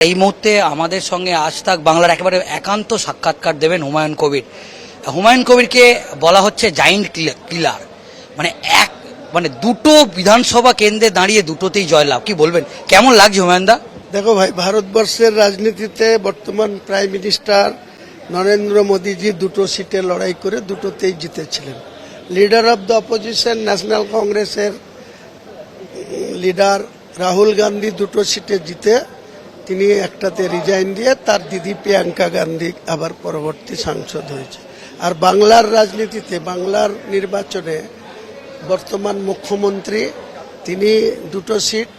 এই মুহূর্তে আমাদের সঙ্গে আজ তাক বাংলার একেবারে একান্ত সাক্ষাৎকার দেবেন হুমায়ুন কবির। হুমায়ুন কবিরকে বলা হচ্ছে জায়েন্ট কিলার, মানে দুটো বিধানসভা কেন্দ্রে দাঁড়িয়ে দুটোতেই জয়লাভ। কি বলবেন, কেমন লাগছে হুমায়ুনদা? দেখো ভাই, ভারতবর্ষের রাজনীতিতে বর্তমান প্রাইম মিনিস্টার নরেন্দ্র মোদীজি দুটো সিটে লড়াই করে দুটোতেই জিতেছিলেন। Leader of the opposition national কংগ্রেসের লিডার রাহুল গান্ধী দুটো সিটে জিতে তিনি একটাতে রিজাইন দিয়ে তার দিদি প্রিয়াঙ্কা গান্ধী আবার পরবর্তী সাংসদ হয়েছে। আর বাংলার রাজনীতিতে, বাংলার নির্বাচনে বর্তমান মুখ্যমন্ত্রী তিনি দুটো সিট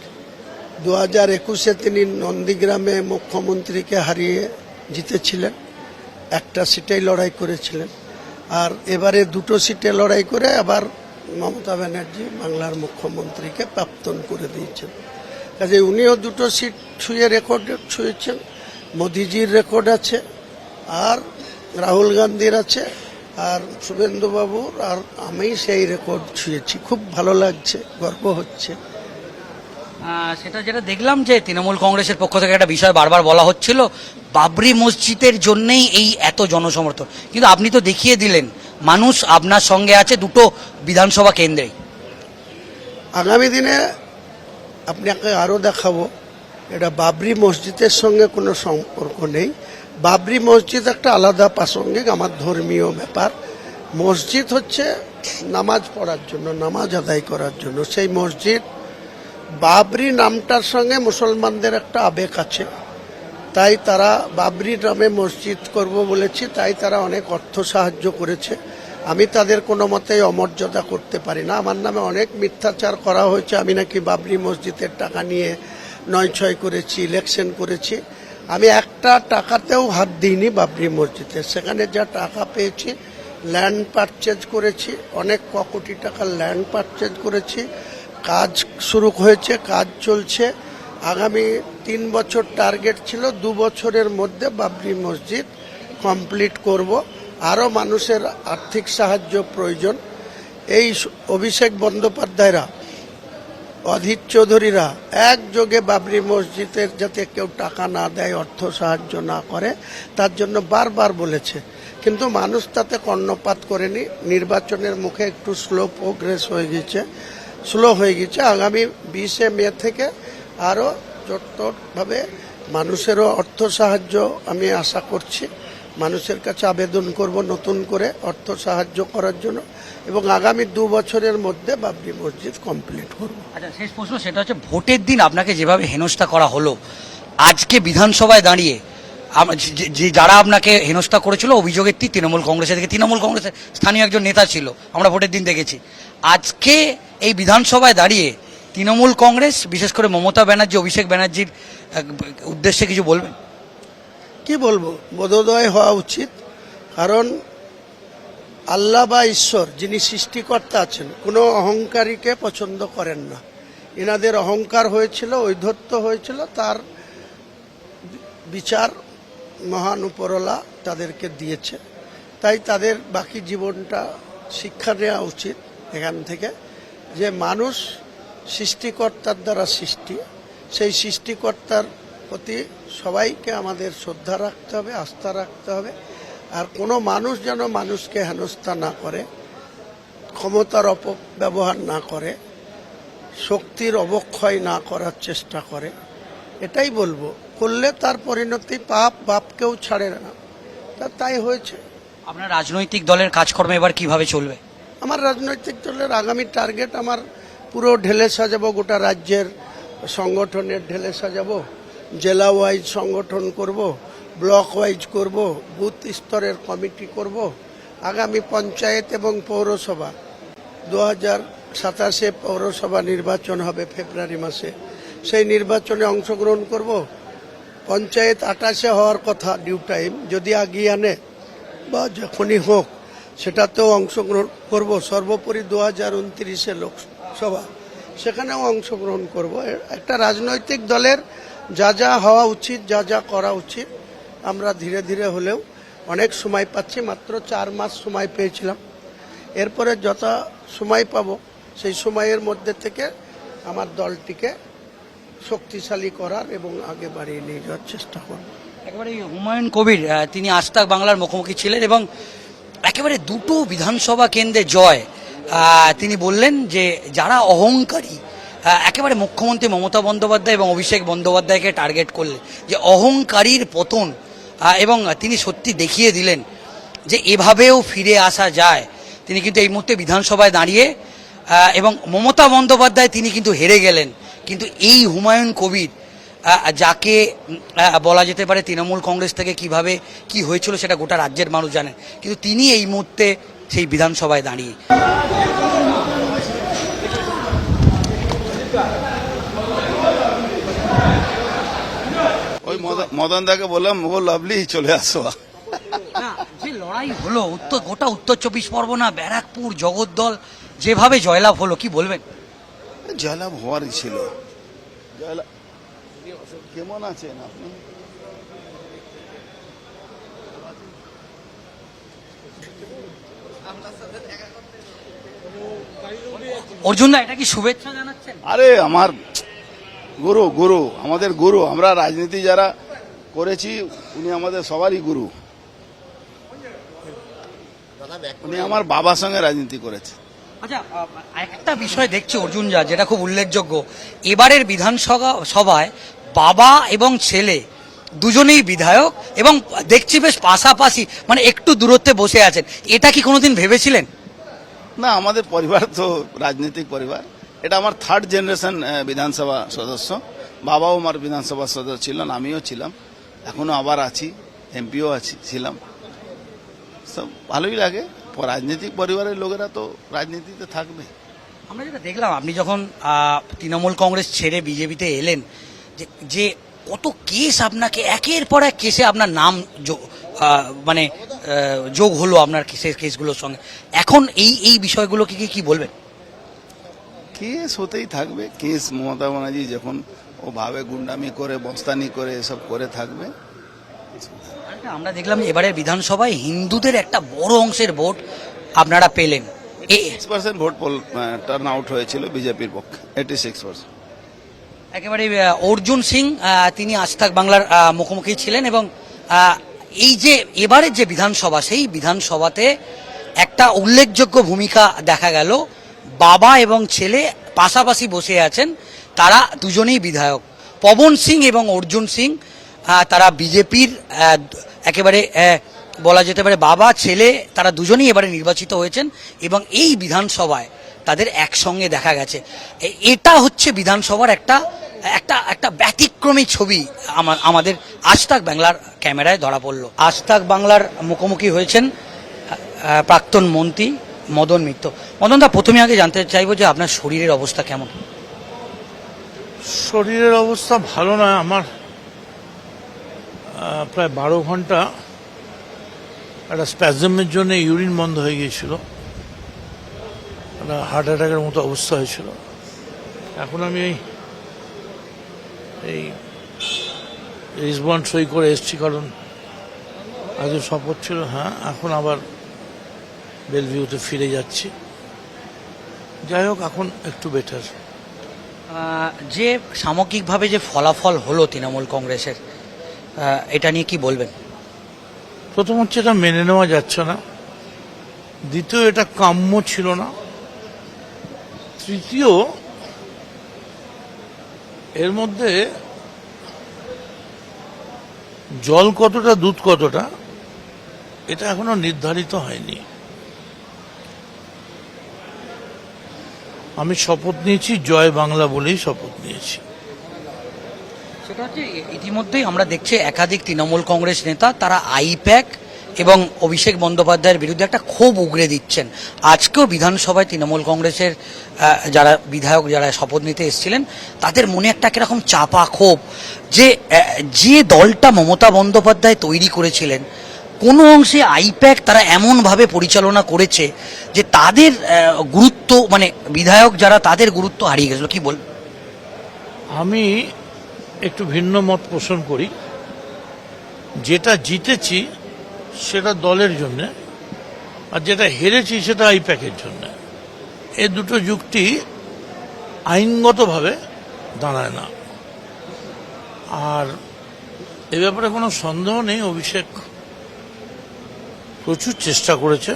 2021-এ তিনি নন্দীগ্রামে মুখ্যমন্ত্রীকে হারিয়ে জিতেছিলেন, একটা সিটেই লড়াই করেছিলেন। আর এবারে দুটো সিটে লড়াই করে আবার মমতা ব্যানার্জি বাংলার মুখ্যমন্ত্রীকে প্রাক্তন করে দিয়েছেন। কাজে উনিও দুটো সিট ছুঁয়ে রেকর্ড ছুঁয়েছেন। মোদিজির রেকর্ড আছে, আর রাহুল গান্ধীর আছে, আর শুভেন্দুবাবুর, আর আমি সেই রেকর্ড ছুঁয়েছি। খুব ভালো লাগছে, গর্ব হচ্ছে। সেটা যেটা দেখলাম যে তৃণমূল কংগ্রেসের পক্ষ থেকে একটা বিষয় বারবার বলা হচ্ছিল, বাবরি মসজিদের জন্যই এই এত জনসমর্থন, কিন্তু আপনি তো দেখিয়ে দিলেন মানুষ আপনার সঙ্গে আছে দুটো বিধানসভা কেন্দ্রেই। আগামী দিনে আপনাকে আরও দেখাবো, এটা বাবরি মসজিদের সঙ্গে কোনো সম্পর্ক নেই। বাবরি মসজিদ একটা আলাদা প্রাসঙ্গিক, আমার ধর্মীয় ব্যাপার। মসজিদ হচ্ছে নামাজ পড়ার জন্য, নামাজ আদায় করার জন্য। সেই মসজিদ, বাবরি নামটার সঙ্গে মুসলমানদের একটা আবেগ আছে, তাই তারা বাবরি নামে মসজিদ করব বলেছি, তাই তারা অনেক অর্থ সাহায্য করেছে। আমি তাদের কোনো মতেই অমর্যাদা করতে পারি না। আমার নামে অনেক মিথ্যাচার করা হয়েছে, আমি নাকি বাবরি মসজিদের টাকা নিয়ে নয় করেছি, ইলেকশন করেছি। আমি একটা টাকাতেও হাত দিইনি বাবরি মসজিদে। সেখানে যা টাকা পেয়েছি, ল্যান্ড পারচেজ করেছি, অনেক কোটি টাকার ল্যান্ড পারচেজ করেছি। কাজ শুরু হয়েছে, কাজ চলছে। আগামী 3 বছর টার্গেট ছিল, 2 বছরের মধ্যে বাবরি মসজিদ কমপ্লিট করব। আরও মানুষের আর্থিক সাহায্য প্রয়োজন। এই অভিষেক বন্দ্যোপাধ্যায়রা, অধীর চৌধুরীরা একযোগে বাবরি মসজিদের যাতে কেউ টাকা না দেয়, অর্থ সাহায্য না করে, তার জন্য বারবার বলেছে, কিন্তু মানুষ তাতে কর্ণপাত করেনি। নির্বাচনের মুখে একটু স্লো হয়ে গেছে। আগামী 20 মে থেকে আরও জোরদারভাবে মানুষেরও অর্থ সাহায্য আমি আশা করছি। মানুষের কাছে আবেদন করব নতুন করে অর্থ সাহায্য করার জন্য, এবং আগামী 2 বছরের মধ্যে বাবরি মসজিদ কমপ্লিট করব। আচ্ছা, শেষ প্রশ্ন, সেটা হচ্ছে ভোটের দিন আপনাকে যেভাবে হেনস্থা করা হলো, আজকে বিধানসভায় দাঁড়িয়ে যারা আপনাকে হেনস্থা করেছিল, অভিযোগের তৃণমূল কংগ্রেসের থেকে, তৃণমূল কংগ্রেসের স্থানীয় একজন নেতা ছিল, আমরা ভোটের দিন দেখেছি। আজকে এই বিধানসভায় দাঁড়িয়ে তৃণমূল কংগ্রেস, বিশেষ করে মমতা ব্যানার্জি, অভিষেক ব্যানার্জির উদ্দেশ্যে কিছু বলবেন? কি বলবো, বোধোদয় হওয়া উচিত। কারণ আল্লাহ বা ঈশ্বর, যিনি সৃষ্টিকর্তা আছেন, কোনো অহংকারীকে পছন্দ করেন না। এনাদের অহংকার হয়েছিল, ঔদ্ধত্য হয়েছিল, তার বিচার মহান উপরওয়ালা তাদেরকে দিয়েছে। তাই তাদের বাকি জীবনটা শিক্ষা নেওয়া উচিত এখান থেকে, যে মানুষ সৃষ্টিকর্তার দ্বারা সৃষ্টি, সেই সৃষ্টিকর্তার প্রতি সবাইকে আমাদের শ্রদ্ধা রাখতে হবে, আস্থা রাখতে হবে। আর কোনো মানুষ যেন মানুষকে হেনস্থা না করে, ক্ষমতার অপব্যবহার না করে, শক্তির অবক্ষয় না করার চেষ্টা করে, এটাই বলবো। করলে তার পরিণতি পাপ, বাপকেও ছাড়ে না। তাই হয়েছে। আপনার রাজনৈতিক দলের কাজকর্ম এবার কিভাবে চলবে? আমার রাজনৈতিক দলের আগামী টার্গেট, আমার পুরো ঢেলে সাজাবো, গোটা রাজ্যের সংগঠনের ঢেলে সাজাবো, জেলা ওয়াইজ সংগঠন করব, ব্লক ওয়াইজ করব, বুথ স্তরের কমিটি করব। আগামী পঞ্চায়েত এবং পৌরসভা 2027-এ পৌরসভা নির্বাচন হবে ফেব্রুয়ারি মাসে, সেই নির্বাচনে অংশগ্রহণ করব। পঞ্চায়েত 28-এ হওয়ার কথা, ডিউ টাইম, যদি আগিয়ে আনে বা যখনই হোক, সেটাতেও অংশগ্রহণ করব। সর্বোপরি 2029-এ লোকসভা, সেখানেও অংশগ্রহণ করব। একটা রাজনৈতিক দলের যা যা হওয়া উচিত, যা যা করা উচিত, আমরা ধীরে ধীরে হলেও অনেক সময় পাচ্ছি। মাত্র 4 মাস সময় পেয়েছিলাম। এরপরে যত সময় পাবো, সেই সময়ের মধ্যে থেকে আমার দলটিকে শক্তিশালী করার এবং আগে বাড়িয়ে নিয়ে যাওয়ার চেষ্টা করব। একেবারে হুমায়ুন কবির তিনি আজ তাক বাংলার মুখোমুখি ছিলেন এবং একেবারে দুটো বিধানসভা কেন্দ্রে জয়। তিনি বললেন যে যারা অহংকারী, একেবারে মুখ্যমন্ত্রী মমতা বন্দ্যোপাধ্যায় এবং অভিষেক বন্দ্যোপাধ্যায়কে টার্গেট করলে যে অহংকারীর পতন, এবং তিনি সত্যি দেখিয়ে দিলেন যে এভাবেও ফিরে আসা যায়। তিনি কিন্তু এই মুহূর্তে বিধানসভায় দাঁড়িয়ে এবং মমতা বন্দ্যোপাধ্যায় তিনি কিন্তু হেরে গেলেন, কিন্তু এই হুমায়ুন কবির যাকে বলা যেতে পারে তৃণমূল কংগ্রেস থেকে কিভাবে কি হয়েছিল সেটা গোটা রাজ্যের মানুষ জানেন, কিন্তু তিনি এই মুহূর্তে সেই বিধানসভায় দাঁড়িয়ে। ওই মদন দাকে বললাম ও লাভলি চলে আসো। না, যে লড়াই হলো গোটা উত্তর 24 পরগনা, ব্যারাকপুর, জগদ্দল, যেভাবে জয়লাভ হলো, কি বলবেন? জয়লাভ হওয়ারই ছিল। জয়লাভ কেমন আছেন আপনি? অর্জুন দা, এটা কি শুভেচ্ছা জানাচ্ছেন? আরে আমার গুরু, গুরু আমাদের গুরু। আমরা রাজনীতি যারা করেছি উনি আমাদের সবারই গুরু। উনি আমার বাবার সঙ্গে রাজনীতি করেছে। আচ্ছা, একটা বিষয় দেখছি অর্জুন দা, যেটা খুব উল্লেখযোগ্য, এবারের বিধানসভায় বাবা এবং ছেলে দুজনেই বিধায়ক এবং দেখছি বেশ পাশাপাশি, মানে একটু দূরত্বে বসে আছেন। এটা কি কোনোদিন ভেবেছিলেন? না, আমাদের পরিবার তো রাজনৈতিক পরিবার। এটা আমার থার্ড জেনারেশন বিধানসভা সদস্য। বাবাও আমার বিধানসভা সদস্য ছিলেন, আমিও ছিলাম, এখনো আবার আছি, এমপিও ছিলাম। সব ভালোই লাগে। রাজনৈতিক পরিবারের লোকেরা তো রাজনীতিতে থাকবে। আমরা যেটা দেখলাম, আপনি যখন তৃণমূল কংগ্রেস ছেড়ে বিজেপিতে এলেন, যে কত কেস আপনাকে একের পর এক কেসে আপনার নাম মানে যোগ হলো আপনার কেসগুলোর সঙ্গে। এখন এই বিষয়গুলোকে কি বলবেন? কেস হতেই থাকবে। কেস মমতা ব্যানার্জি যখন ও ভাবে গুন্ডামি করে, বস্তানি করে, এসব করে থাকবে। আমরা দেখলাম এবারে বিধানসভায় হিন্দুদের একটা বড় অংশের ভোট আপনারা পেলেন। 86% ভোট টার্ন আউট হয়েছিল বিজেপির পক্ষে, 86%। একেবারে অর্জুন সিং তিনি আজ তাক বাংলার মুখোমুখি ছিলেন এবং এই যে এবারের যে বিধানসভা, সেই বিধানসভাতে একটা উল্লেখযোগ্য ভূমিকা দেখা গেল। বাবা এবং ছেলে পাশাপাশি বসে আছেন, তারা দুজনেই বিধায়ক। পবন সিং এবং অর্জুন সিং তারা বিজেপির একেবারে বলা যেতে পারে বাবা ছেলে, তারা দুজনেই এবারে নির্বাচিত হয়েছেন এবং এই বিধানসভায় তাদের একসঙ্গে দেখা গেছে। এটা হচ্ছে বিধানসভার একটা একটা একটা ব্যতিক্রমী ছবি আমাদের আজ তাক বাংলার ক্যামেরায় ধরা পড়ল। আজ তাক বাংলার মুখোমুখি হয়েছেন প্রাক্তন মন্ত্রী মদন মিত্র। মদন দা, প্রথমে আগে জানতে চাইবো যে আপনার শরীরের অবস্থা কেমন? শরীরের অবস্থা ভালো নয় আমার। প্রায় 12 ঘন্টা একটা স্প্যাজমের জন্য ইউরিন বন্ধ হয়ে গিয়েছিল, একটা হার্ট অ্যাটাকের মতো অবস্থা হয়েছিল। এখন আমি এই রিসবন্ড সই করে এসছি, কারণ আগে শপথ ছিল। হ্যাঁ, এখন আবার বেলভিউতে ফিরে যাচ্ছি। যাই হোক, এখন একটু বেটার। যে সামগ্রিকভাবে যে ফলাফল হলো তৃণমূল কংগ্রেসের, এটা নিয়ে কি বলবেন? প্রথম হচ্ছে এটা মেনে নেওয়া যাচ্ছে না, দ্বিতীয় এটা কাম্য ছিল না, তৃতীয় এর মধ্যে জল কতটা দুধ কতটা এটা এখনো নির্ধারিত হয়নি। আমি শপথ নিয়েছি জয় বাংলা বলেই শপথ নিয়েছি। সেটা হচ্ছে ইতিমধ্যেই আমরা দেখছি একাধিক তৃণমূল কংগ্রেস নেতা তারা আইপ্যাক এবং অভিষেক বন্দ্যোপাধ্যায়ের বিরুদ্ধে একটা ক্ষোভ উগরে দিচ্ছেন। আজকেও বিধানসভায় তৃণমূল কংগ্রেসের যারা বিধায়ক যারা শপথ নিতে এসেছিলেন, তাদের মনে একটা কিরকম চাপা ক্ষোভ যে দলটা মমতা বন্দ্যোপাধ্যায় তৈরি করেছিলেন, কোনো অংশে আইপ্যাক তারা এমনভাবে পরিচালনা করেছে যে তাদের গুরুত্ব, মানে বিধায়ক যারা, তাদের গুরুত্ব হারিয়ে গেছিল। কি বল? আমি একটু ভিন্ন মত পোষণ করি। যেটা জিতেছি সেটা দলের জন্য, আর যেটা হেরেছি সেটা আইপ্যাকের জন্য। এই দুটো যুক্তি আইনগতভাবে দাঁড়ায় না। আর এ ব্যাপারে কোনো সন্দেহ নেই, অভিষেক প্রচুর চেষ্টা করেছে,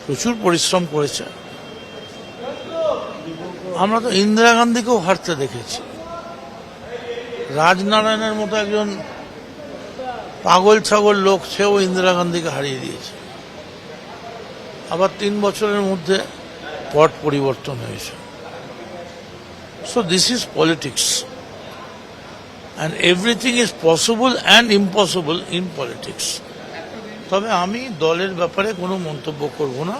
প্রচুর পরিশ্রম করেছে। আমরা তো ইন্দিরা গান্ধীকেও হারতে দেখেছি, রাজনারায়ণের মতো একজন পাগল ছাগল লোক, সেও ইন্দিরা গান্ধীকে হারিয়ে দিয়েছে। আবার 3 বছরের মধ্যে পট পরিবর্তন হয়েছে। So this is politics, and everything is possible and impossible in politics. তবে আমি দলের ব্যাপারে কোনো মন্তব্য করব না।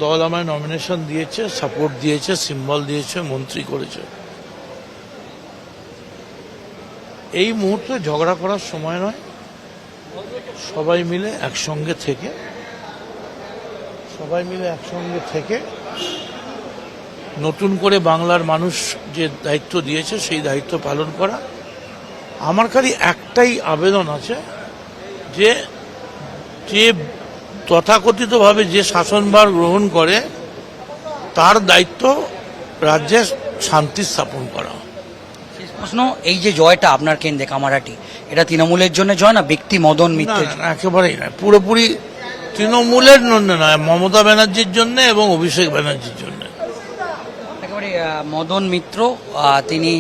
দল আমায় নমিনেশন দিয়েছে, সাপোর্ট দিয়েছে, সিম্বল দিয়েছে, মন্ত্রী করেছে। এই মুহূর্তে ঝগড়া করার সময় নয়। সবাই মিলে একসঙ্গে থেকে নতুন করে বাংলার মানুষ যে দায়িত্ব দিয়েছে সেই দায়িত্ব পালন করা। আমার খালি একটাই আবেদন আছে, যে তথাকথিতভাবে যে শাসনভার গ্রহণ করে তার দায়িত্ব রাজ্যে শান্তি স্থাপন করা। শেষ প্রশ্ন, এই যে জয়টা আপনার কেন্দ্রে কামারহাটি, এটা তৃণমূলের জন্য জয় না ব্যক্তি মদন মিত্রের জন্য? একেবারেই নয়, পুরোপুরি তৃণমূলের জন্য নয়, মমতা ব্যানার্জির জন্য এবং অভিষেক ব্যানার্জির জন্য। একেবারে মদন মিত্র তিনি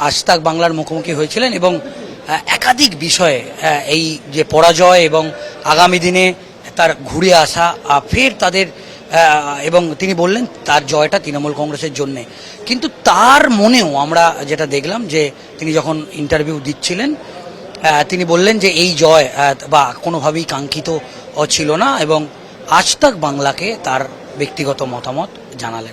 আজ তাক বাংলার মুখোমুখি হয়েছিলেন এবং একাধিক বিষয়ে এই যে পরাজয় এবং আগামী দিনে তার ঘুরে আসা ফের তাদের, এবং তিনি বললেন তার জয়টা তৃণমূল কংগ্রেসের জন্যে। কিন্তু তার মনেও আমরা যেটা দেখলাম যে তিনি যখন ইন্টারভিউ দিচ্ছিলেন তিনি বললেন যে এই জয় বা কোনোভাবেই কাঙ্ক্ষিত ছিল না এবং আজ তাক বাংলাকে তার ব্যক্তিগত মতামত জানালেন।